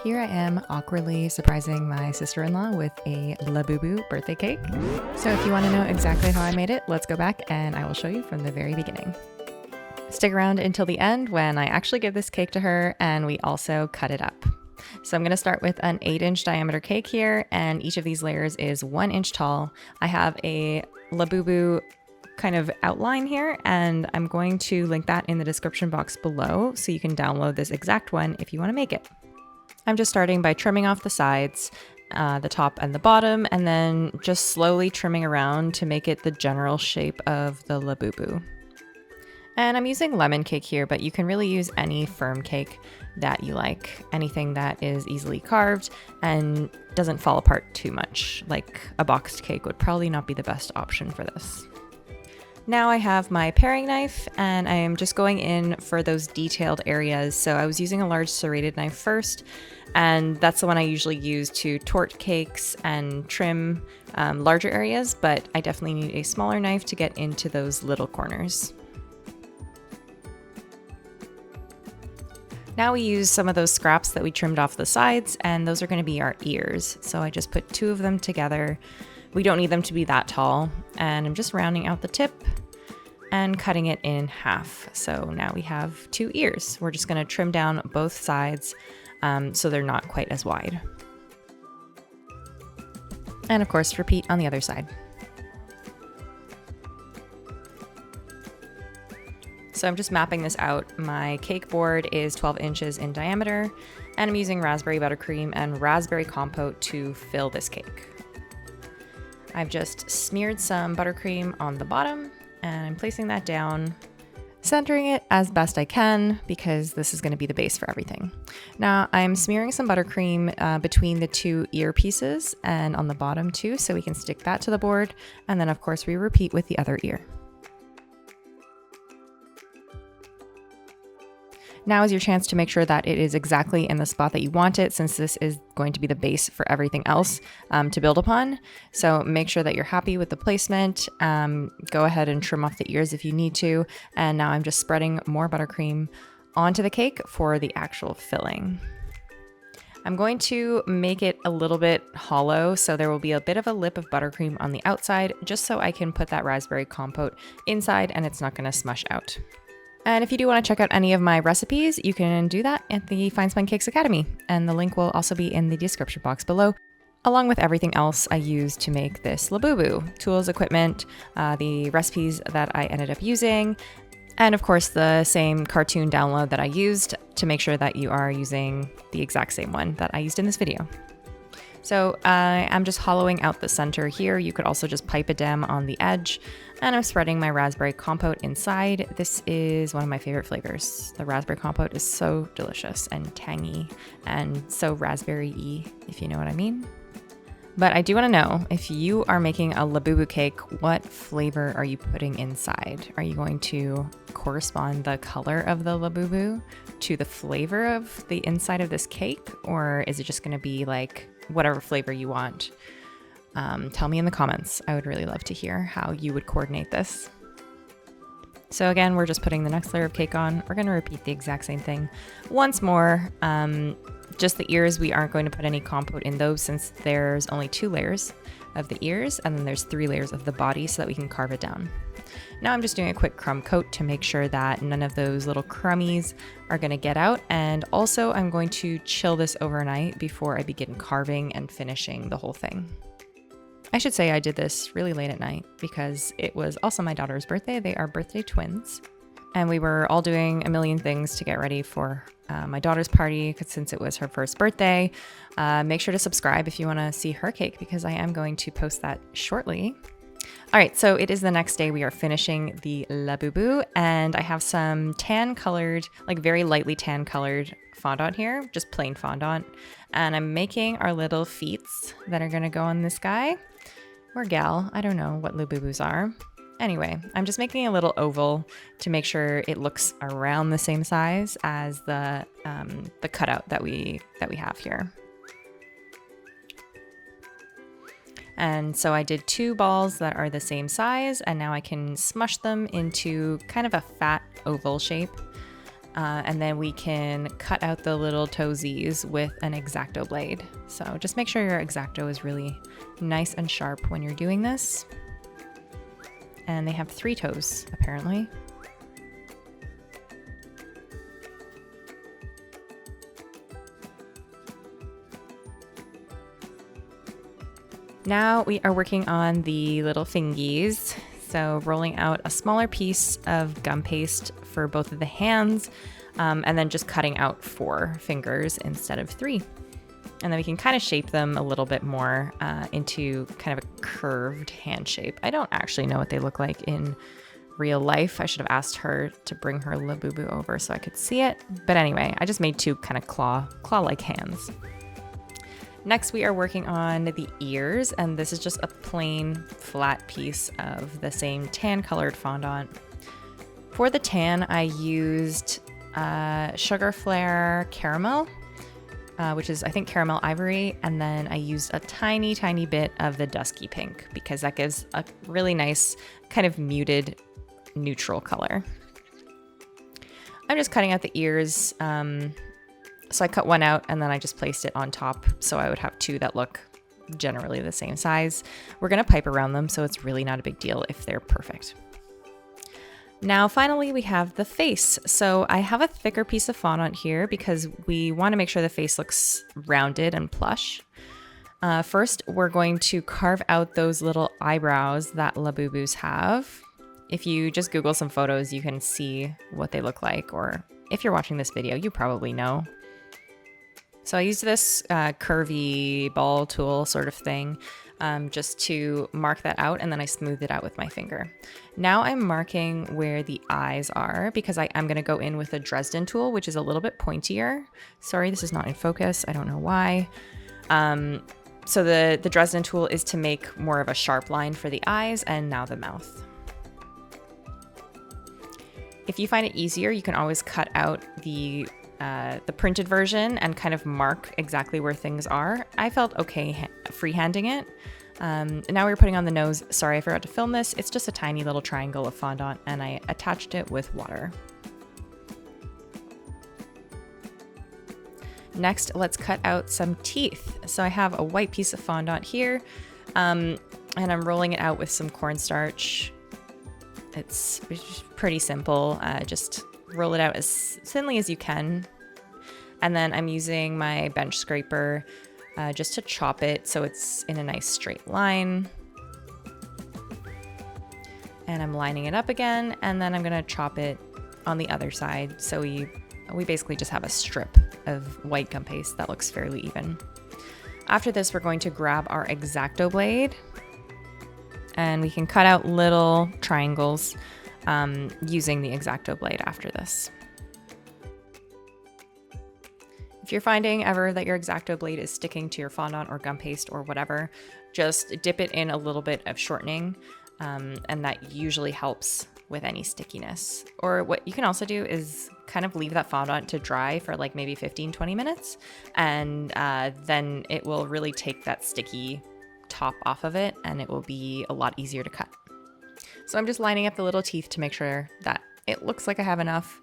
Here I am awkwardly surprising my sister-in-law with a Labubu birthday cake. So if you want to know exactly how I made it, let's go back and I will show you from the very beginning. Stick around until the end when I actually give this cake to her and we also cut it up. So I'm going to start with an 8-inch diameter cake here, and each of these layers is 1 inch tall. I have a Labubu kind of outline here, and I'm going to link that in the description box below so you can download this exact one if you want to make it. I'm just starting by trimming off the sides, the top and the bottom, and then just slowly trimming around to make it the general shape of the Labubu. And I'm using lemon cake here, but you can really use any firm cake that you like. Anything that is easily carved and doesn't fall apart too much. Like a boxed cake would probably not be the best option for this. Now I have my paring knife and I am just going in for those detailed areas. So I was using a large serrated knife first, and that's the one I usually use to tort cakes and trim larger areas, but I definitely need a smaller knife to get into those little corners. Now we use some of those scraps that we trimmed off the sides, and those are going to be our ears. So I just put 2 of them together. We don't need them to be that tall, and I'm just rounding out the tip and cutting it in half. So now we have 2 ears. We're just going to trim down both sides so they're not quite as wide. And of course, repeat on the other side. So I'm just mapping this out. My cake board is 12 inches in diameter, and I'm using raspberry buttercream and raspberry compote to fill this cake. I've just smeared some buttercream on the bottom, and I'm placing that down, centering it as best I can because this is going to be the base for everything. Now I'm smearing some buttercream between the 2 ear pieces and on the bottom too, so we can stick that to the board, and then of course we repeat with the other ear. Now is your chance to make sure that it is exactly in the spot that you want it, since this is going to be the base for everything else to build upon. So make sure that you're happy with the placement. Go ahead and trim off the ears if you need to. And now I'm just spreading more buttercream onto the cake for the actual filling. I'm going to make it a little bit hollow, so there will be a bit of a lip of buttercream on the outside, just so I can put that raspberry compote inside and it's not going to smush out. And if you do want to check out any of my recipes, you can do that at the Finespun Cakes Academy, and the link will also be in the description box below, along with everything else I used to make this Labubu. Tools, equipment, the recipes that I ended up using, and of course the same cartoon download that I used to make sure that you are using the exact same one that I used in this video. So I'm just hollowing out the center here. You could also just pipe a dam on the edge, and I'm spreading my raspberry compote inside. This is one of my favorite flavors. The raspberry compote is so delicious and tangy and so raspberry-y, if you know what I mean. But I do want to know, if you are making a Labubu cake, what flavor are you putting inside? Are you going to correspond the color of the Labubu to the flavor of the inside of this cake? Or is it just going to be like whatever flavor you want? Tell me in the comments. I would really love to hear how you would coordinate this. So again, we're just putting the next layer of cake on. We're going to repeat the exact same thing once more. Just the ears, we aren't going to put any compote in those, since there's only 2 layers of the ears, and then there's 3 layers of the body so that we can carve it down. Now I'm just doing a quick crumb coat to make sure that none of those little crummies are going to get out. And also I'm going to chill this overnight before I begin carving and finishing the whole thing. I should say I did this really late at night because it was also my daughter's birthday. They are birthday twins. And we were all doing a million things to get ready for my daughter's party, since it was her first birthday. Make sure to subscribe if you want to see her cake, because I am going to post that shortly. All right, so it is the next day. We are finishing the Labubu, and I have some tan colored, like very lightly tan colored fondant here, just plain fondant. And I'm making our little feets that are going to go on this guy or gal. I don't know what Labubus are. Anyway, I'm just making a little oval to make sure it looks around the same size as the cutout that we have here. And so I did 2 balls that are the same size, and now I can smush them into kind of a fat oval shape. And then we can cut out the little toesies with an X-Acto blade. So just make sure your X-Acto is really nice and sharp when you're doing this. And they have 3 toes, apparently. Now we are working on the little fingies. So rolling out a smaller piece of gum paste for both of the hands, and then just cutting out 4 fingers instead of 3. And then we can kind of shape them a little bit more into kind of a curved hand shape. I don't actually know what they look like in real life. I should have asked her to bring her Labubu over so I could see it. But anyway, I just made 2 kind of claw-like hands. Next, we are working on the ears, and this is just a plain flat piece of the same tan-colored fondant. For the tan, I used Sugar Flare Caramel, which is, I think, Caramel Ivory, and then I used a tiny, tiny bit of the Dusky Pink because that gives a really nice kind of muted neutral color. I'm just cutting out the ears. So I cut one out and then I just placed it on top so I would have 2 that look generally the same size. We're going to pipe around them, so it's really not a big deal if they're perfect. Now finally we have the face. So I have a thicker piece of fondant here because we want to make sure the face looks rounded and plush. First, we're going to carve out those little eyebrows that Labubus have. If you just Google some photos, you can see what they look like, or if you're watching this video, you probably know. So I used this curvy ball tool sort of thing just to mark that out, and then I smoothed it out with my finger. Now I'm marking where the eyes are because I'm going to go in with a Dresden tool, which is a little bit pointier. Sorry, this is not in focus. I don't know why. So the Dresden tool is to make more of a sharp line for the eyes, and now the mouth. If you find it easier, you can always cut out the printed version and kind of mark exactly where things are. I felt okay freehanding it. Now we're putting on the nose. Sorry, I forgot to film this. It's just a tiny little triangle of fondant, and I attached it with water. Next, let's cut out some teeth. So I have a white piece of fondant here, and I'm rolling it out with some cornstarch. It's pretty simple. Just roll it out as thinly as you can. And then I'm using my bench scraper just to chop it so it's in a nice straight line. And I'm lining it up again, and then I'm gonna chop it on the other side. So we basically just have a strip of white gum paste that looks fairly even. After this, we're going to grab our X-Acto blade, and we can cut out little triangles using the X-Acto blade after this. If you're finding ever that your X-Acto blade is sticking to your fondant or gum paste or whatever, just dip it in a little bit of shortening, and that usually helps with any stickiness. Or what you can also do is kind of leave that fondant to dry for like maybe 15-20 minutes, and then it will really take that sticky top off of it, and it will be a lot easier to cut. So I'm just lining up the little teeth to make sure that it looks like I have enough.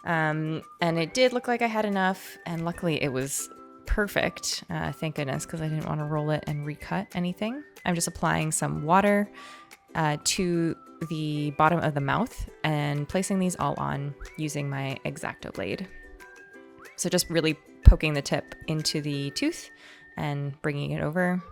And it did look like I had enough, and luckily it was perfect. Thank goodness, because I didn't want to roll it and recut anything. I'm just applying some water to the bottom of the mouth and placing these all on using my X-Acto blade. So just really poking the tip into the tooth and bringing it over.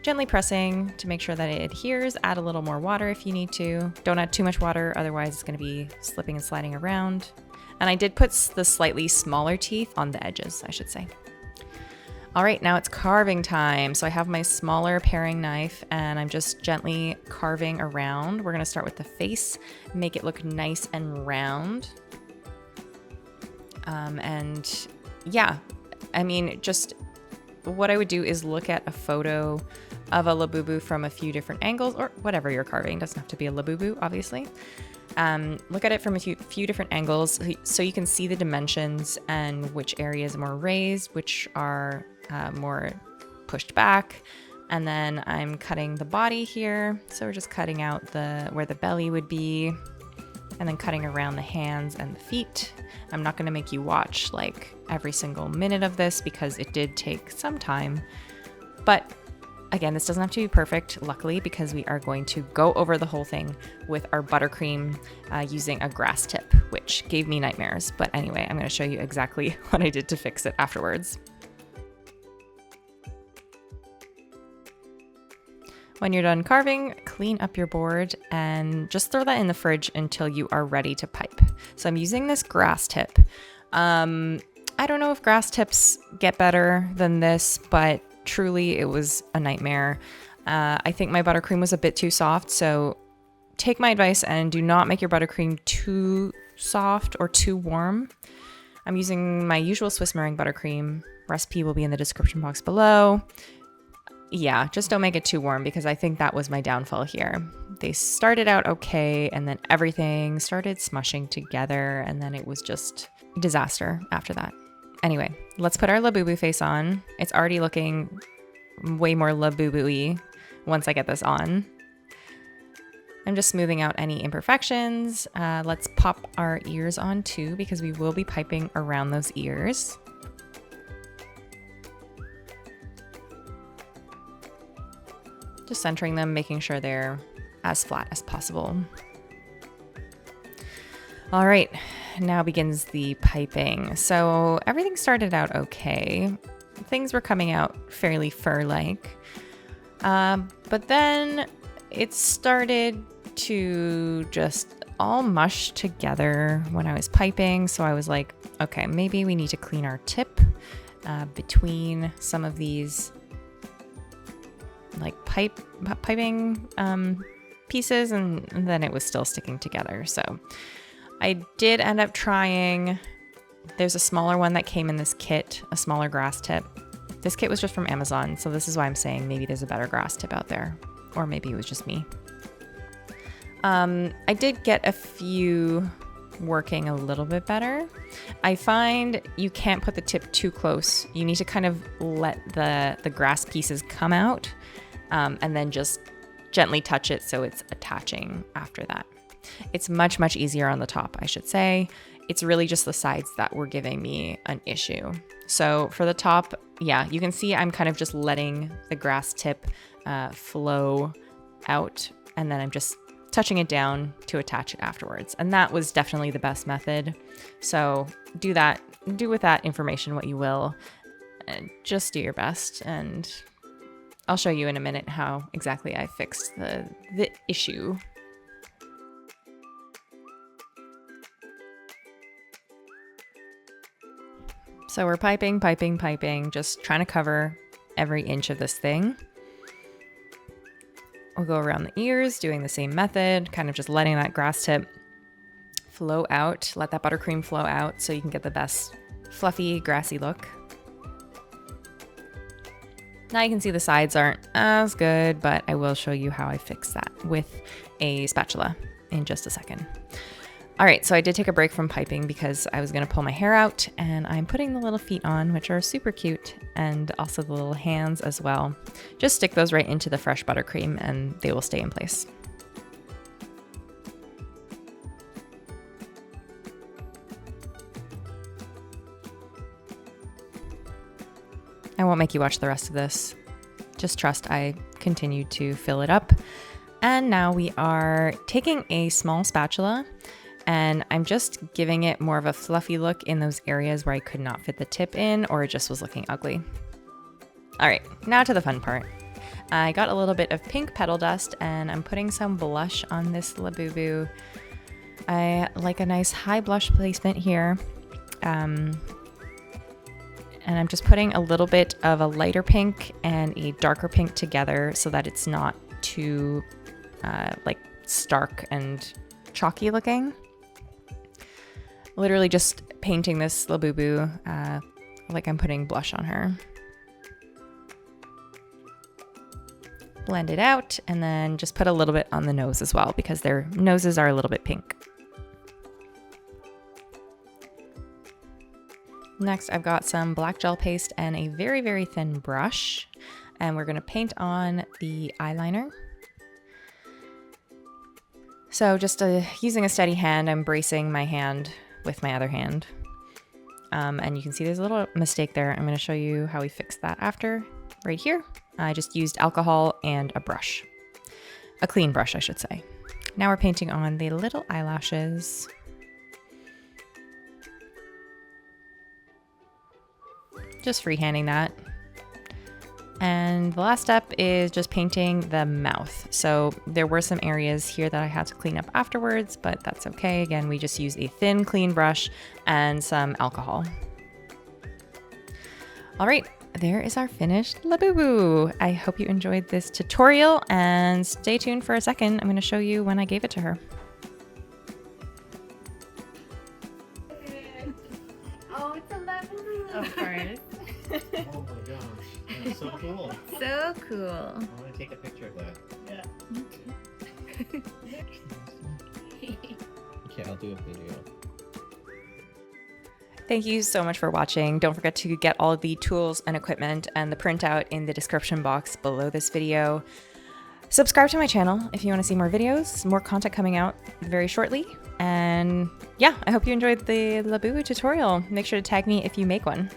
Gently pressing to make sure that it adheres. Add a little more water if you need to. Don't add too much water, otherwise it's going to be slipping and sliding around. And I did put the slightly smaller teeth on the edges, I should say. All right, now it's carving time. So I have my smaller paring knife, and I'm just gently carving around. We're going to start with the face, make it look nice and round. And yeah, I mean, just what I would do is look at a photo of a Labubu from a few different angles, or whatever you're carving. It doesn't have to be a Labubu, obviously. Look at it from a few different angles so you can see the dimensions and which area is more raised, which are more pushed back. And then I'm cutting the body here. So we're just cutting out where the belly would be. and then cutting around the hands and the feet. I'm not going to make you watch like every single minute of this because it did take some time. But again, this doesn't have to be perfect, luckily, because we are going to go over the whole thing with our buttercream using a grass tip, which gave me nightmares. But anyway, I'm going to show you exactly what I did to fix it afterwards. When you're done carving, clean up your board and just throw that in the fridge until you are ready to pipe. So I'm using this grass tip. I don't know if grass tips get better than this, but truly it was a nightmare. I think my buttercream was a bit too soft, so take my advice and do not make your buttercream too soft or too warm. I'm using my usual Swiss meringue buttercream. Recipe will be in the description box below. Yeah, just don't make it too warm because I think that was my downfall here. They started out okay and then everything started smushing together and then it was just a disaster after that. Anyway, let's put our Labubu face on. It's already looking way more Labubu-y once I get this on. I'm just smoothing out any imperfections. Let's pop our ears on too because we will be piping around those ears. Just centering them, making sure they're as flat as possible. All right, now begins the piping. So everything started out okay. Things were coming out fairly fur-like. But then it started to just all mush together when I was piping. So I was like, okay, maybe we need to clean our tip between some of these like piping pieces, and then it was still sticking together. So I did end up trying, there's a smaller one that came in this kit, a smaller grass tip. This kit was just from Amazon, so this is why I'm saying maybe there's a better grass tip out there, or maybe it was just me. I did get a few working a little bit better. I find you can't put the tip too close. You need to kind of let the grass pieces come out and then just gently touch it so it's attaching after that. It's much, much easier on the top, I should say. It's really just the sides that were giving me an issue. So for the top, yeah, you can see I'm kind of just letting the grass tip flow out, and then I'm just touching it down to attach it afterwards. And that was definitely the best method. So do that, do with that information what you will, and just do your best. And I'll show you in a minute how exactly I fixed the issue. So we're piping, just trying to cover every inch of this thing. We'll go around the ears, doing the same method, kind of just letting that grass tip flow out, let that buttercream flow out so you can get the best fluffy, grassy look. Now you can see the sides aren't as good, but I will show you how I fix that with a spatula in just a second. All right, so I did take a break from piping because I was gonna pull my hair out, and I'm putting the little feet on, which are super cute, and also the little hands as well. Just stick those right into the fresh buttercream and they will stay in place. I won't make you watch the rest of this. Just trust I continue to fill it up. And now we are taking a small spatula and I'm just giving it more of a fluffy look in those areas where I could not fit the tip in or it just was looking ugly. All right, now to the fun part. I got a little bit of pink petal dust and I'm putting some blush on this Labubu. I like a nice high blush placement here. And I'm just putting a little bit of a lighter pink and a darker pink together so that it's not too like stark and chalky looking. Literally just painting this Labubu like I'm putting blush on her. Blend it out and then just put a little bit on the nose as well because their noses are a little bit pink. Next, I've got some black gel paste and a very, very thin brush, and we're gonna paint on the eyeliner. So just using a steady hand, I'm bracing my hand with my other hand. And you can see there's a little mistake there. I'm going to show you how we fix that after. Right here, I just used alcohol and a brush. A clean brush, I should say. Now we're painting on the little eyelashes. Just freehanding that. And the last step is just painting the mouth. So there were some areas here that I had to clean up afterwards, but that's okay. Again, we just use a thin, clean brush and some alcohol. All right, there is our finished Labubu. I hope you enjoyed this tutorial, and stay tuned for a second. I'm going to show you when I gave it to her. Oh, it's a Labubu. Of course. Oh my gosh, that's so cool. So cool. I want to take a picture of that. Yeah. Okay, I'll do a video. Thank you so much for watching. Don't forget to get all of the tools and equipment and the printout in the description box below this video. Subscribe to my channel if you want to see more videos, more content coming out very shortly. And yeah, I hope you enjoyed the Labubu tutorial. Make sure to tag me if you make one.